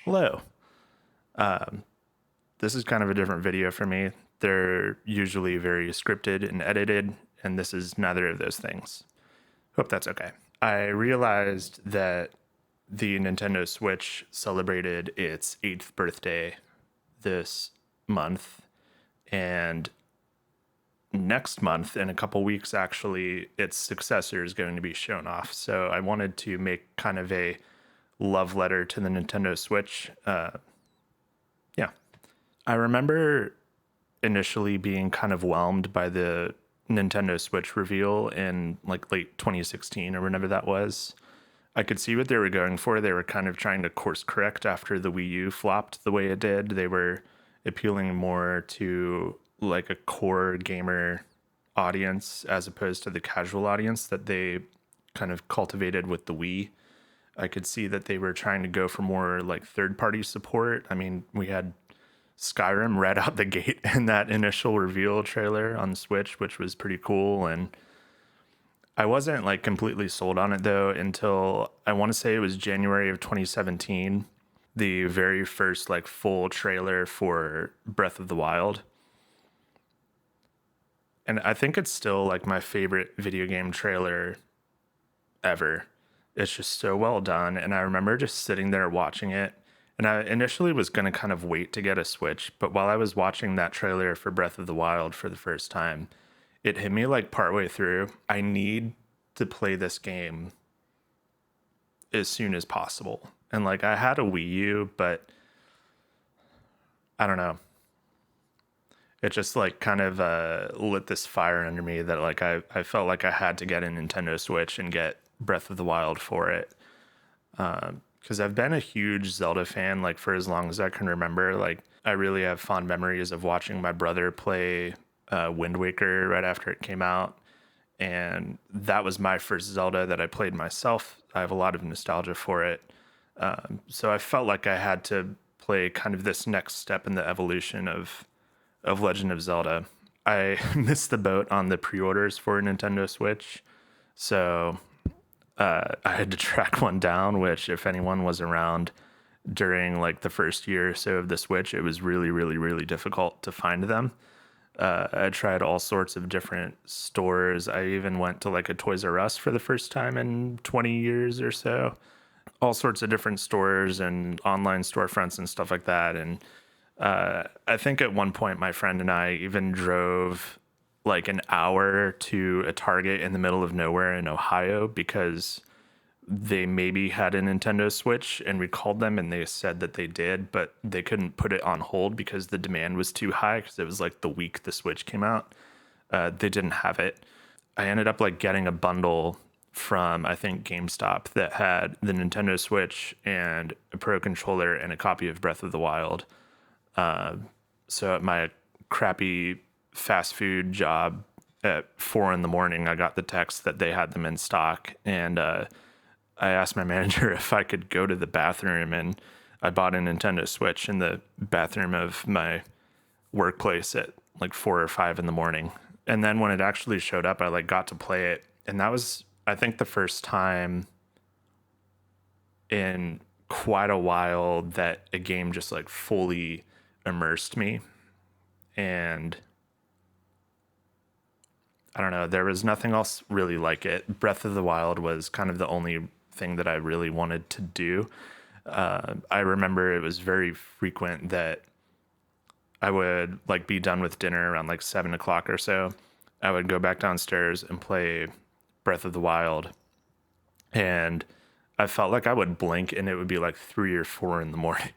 Hello. Um, this is kind of a different video for me. They're usually very scripted and edited, and this is neither of those things. Hope that's okay. I realized that the Nintendo Switch celebrated its 8th birthday this month, and next month, in a couple weeks, actually, its successor is going to be shown off. So I wanted to make kind of a love letter to the Nintendo Switch. Yeah. I remember initially being kind of whelmed by the Nintendo Switch reveal in like late 2016 or whenever that was. I could see what they were going for. They were kind of trying to course correct after the Wii U flopped the way it did. They were appealing more to like a core gamer audience as opposed to the casual audience that they kind of cultivated with the Wii. I could see that they were trying to go for more like third party support. I mean, we had Skyrim right out the gate in that initial reveal trailer on Switch, which was pretty cool. And I wasn't like completely sold on it though until I want to say it was January of 2017, the very first like full trailer for Breath of the Wild. And I think it's still like my favorite video game trailer ever. It's just so well done. And I remember just sitting there watching it. And I initially was going to kind of wait to get a Switch. But while I was watching that trailer for Breath of the Wild for the first time, it hit me like partway through. I need to play this game as soon as possible. And like I had a Wii U, but I don't know. It just like kind of lit this fire under me that like I felt like I had to get a Nintendo Switch and get Breath of the Wild for it. Because I've been a huge Zelda fan like for as long as I can remember. Like I really have fond memories of watching my brother play Wind Waker right after it came out. And that was my first Zelda that I played myself. I have a lot of nostalgia for it. So I felt like I had to play kind of this next step in the evolution of Legend of Zelda. I missed the boat on the pre-orders for Nintendo Switch. So I had to track one down, which if anyone was around during like the first year or so of the Switch, it was really, really, really difficult to find them. I tried all sorts of different stores. I even went to like a Toys R Us for the first time in 20 years or so. All sorts of different stores and online storefronts and stuff like that. And I think at one point my friend and I even drove like an hour to a Target in the middle of nowhere in Ohio because they maybe had a Nintendo Switch and we called them and they said that they did, but they couldn't put it on hold because the demand was too high because it was like the week the Switch came out. They didn't have it. I ended up like getting a bundle from I think GameStop that had the Nintendo Switch and a Pro controller and a copy of Breath of the Wild. So at my crappy fast food job at 4 a.m, I got the text that they had them in stock. And I asked my manager if I could go to the bathroom, and I bought a Nintendo Switch in the bathroom of my workplace at like 4 or 5 a.m. And then when it actually showed up, I like got to play it. And that was, I think, the first time in quite a while that a game just like fully immersed me. And I don't know, there was nothing else really like it. Breath of the Wild was kind of the only thing that I really wanted to do. I remember it was very frequent that I would like be done with dinner around like 7 o'clock or so. I would go back downstairs and play Breath of the Wild. And I felt like I would blink and it would be like 3 or 4 in the morning.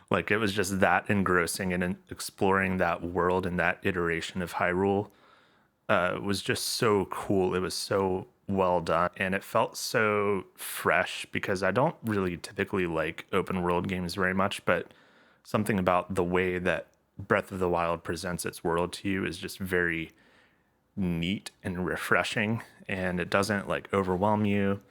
Like it was just that engrossing, and exploring that world and that iteration of Hyrule was just so cool. It was so well done, and it felt so fresh because I don't really typically like open world games very much, but something about the way that Breath of the Wild presents its world to you is just very neat and refreshing, and it doesn't like overwhelm you.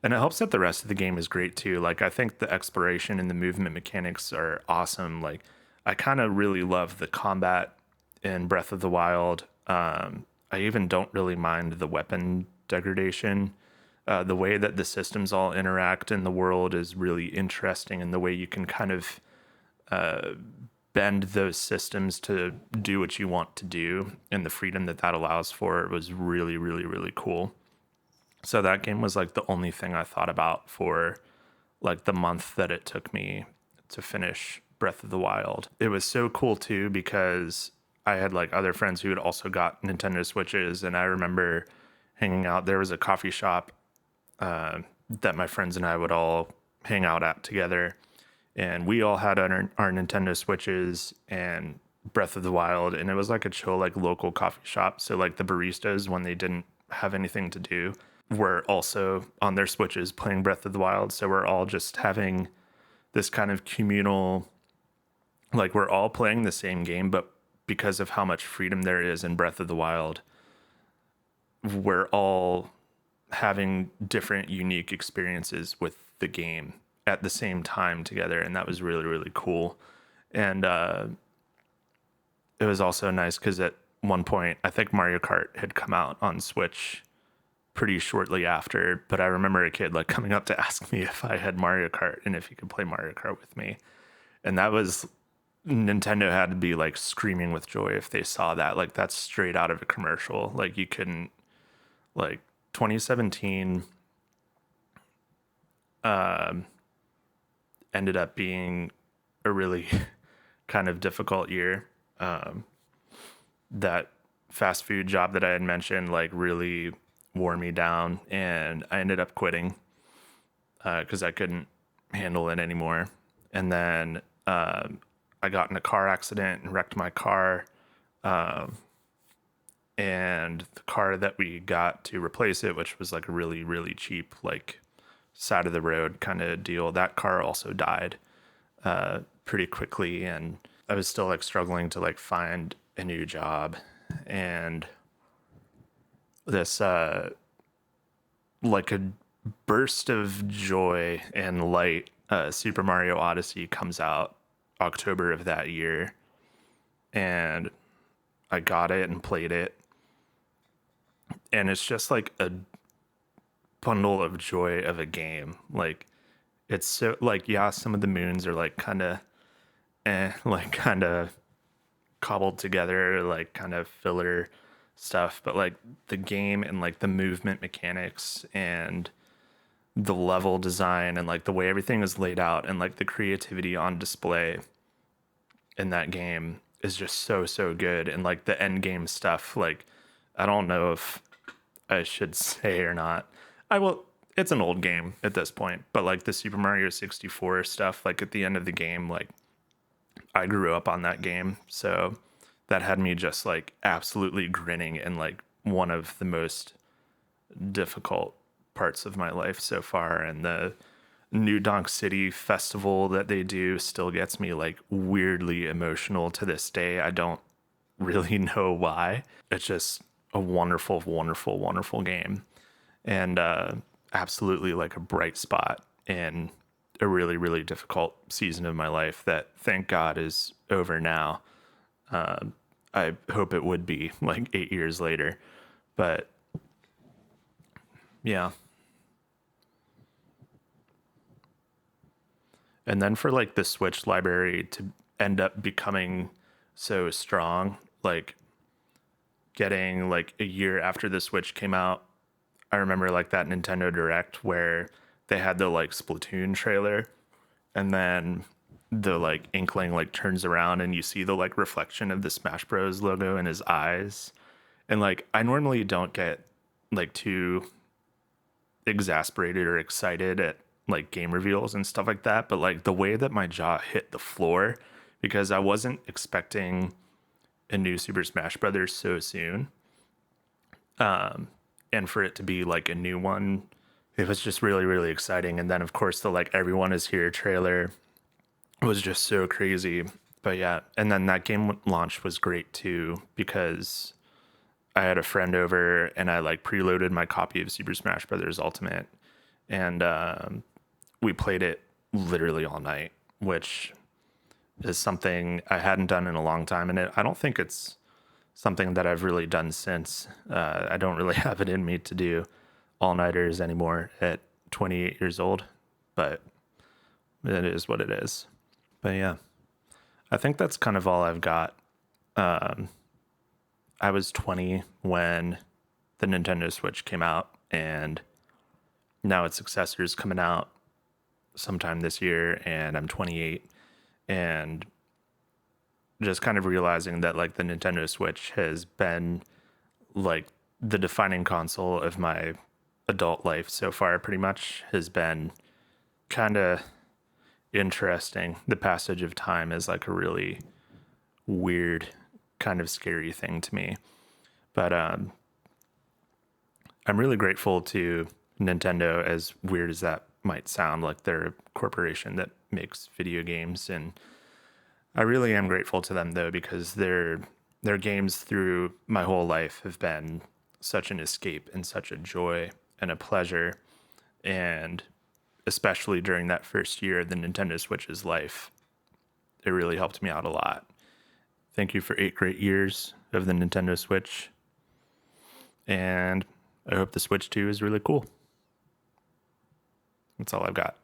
And it helps that the rest of the game is great too. Like I think the exploration and the movement mechanics are awesome. Like I kind of really love the combat in Breath of the Wild. I even don't really mind the weapon degradation. The way that the systems all interact in the world is really interesting, and the way you can kind of bend those systems to do what you want to do, and the freedom that that allows for was really, really, really cool. So that game was like the only thing I thought about for like the month that it took me to finish Breath of the Wild. It was so cool too because I had like other friends who had also got Nintendo Switches, and I remember hanging out. There was a coffee shop that my friends and I would all hang out at together, and we all had our Nintendo Switches and Breath of the Wild, and it was like a chill like local coffee shop. So like the baristas, when they didn't have anything to do, were also on their Switches playing Breath of the Wild. So we're all just having this kind of communal, like we're all playing the same game, but because of how much freedom there is in Breath of the Wild, we're all having different unique experiences with the game at the same time together, and that was really, really cool. And it was also nice because at one point I think Mario Kart had come out on Switch pretty shortly after, but I remember a kid like coming up to ask me if I had Mario Kart and if he could play Mario Kart with me. And that was, Nintendo had to be like screaming with joy if they saw that. Like that's straight out of a commercial. Like you couldn't, like 2017 ended up being a really kind of difficult year. That fast food job that I had mentioned like really wore me down, and I ended up quitting because I couldn't handle it anymore. And then I got in a car accident and wrecked my car. And the car that we got to replace it, which was like a really, really cheap, like side of the road kind of deal, that car also died pretty quickly. And I was still like struggling to like find a new job. And this like a burst of joy and light, Super Mario Odyssey comes out October of that year, and I got it and played it, and it's just like a bundle of joy of a game. Like it's so like, yeah, some of the moons are like kind of like kind of cobbled together, like kind of filler stuff, but like the game and like the movement mechanics and the level design and like the way everything is laid out and like the creativity on display in that game is just so, so good. And like the end game stuff, like I don't know if I should say or not. I will, it's an old game at this point, but like the Super Mario 64 stuff, like at the end of the game, like I grew up on that game. So that had me just like absolutely grinning in like one of the most difficult parts of my life so far. And the New Donk City festival that they do still gets me like weirdly emotional to this day. I don't really know why. It's just a wonderful, wonderful, wonderful game. And absolutely like a bright spot in a really, really difficult season of my life that, thank God, is over now. I hope it would be like 8 years later, but yeah. And then for like the Switch library to end up becoming so strong, like getting like a year after the Switch came out, I remember like that Nintendo Direct where they had the like Splatoon trailer, and then the like inkling like turns around and you see the like reflection of the Smash Bros logo in his eyes. And like I normally don't get like too exasperated or excited at like game reveals and stuff like that, but like the way that my jaw hit the floor, because I wasn't expecting a new Super Smash Brothers so soon, and for it to be like a new one, it was just really, really exciting. And then of course the like everyone is here trailer was just so crazy. But yeah, and then that game launch was great too, because I had a friend over and I like preloaded my copy of Super Smash Brothers Ultimate, and we played it literally all night, which is something I hadn't done in a long time. And I don't think it's something that I've really done since. I don't really have it in me to do all-nighters anymore at 28 years old, but it is what it is. But yeah, I think that's kind of all I've got. I was 20 when the Nintendo Switch came out, and now its successor is coming out sometime this year, and I'm 28, and just kind of realizing that like the Nintendo Switch has been like the defining console of my adult life so far, pretty much has been kind of interesting. The passage of time is like a really weird, kind of scary thing to me. But I'm really grateful to Nintendo, as weird as that might sound. Like they're a corporation that makes video games, and I really am grateful to them though, because their games through my whole life have been such an escape and such a joy and a pleasure, and especially during that first year of the Nintendo Switch's life, it really helped me out a lot. Thank you for 8 great years of the Nintendo Switch, and I hope the Switch 2 is really cool. That's all I've got.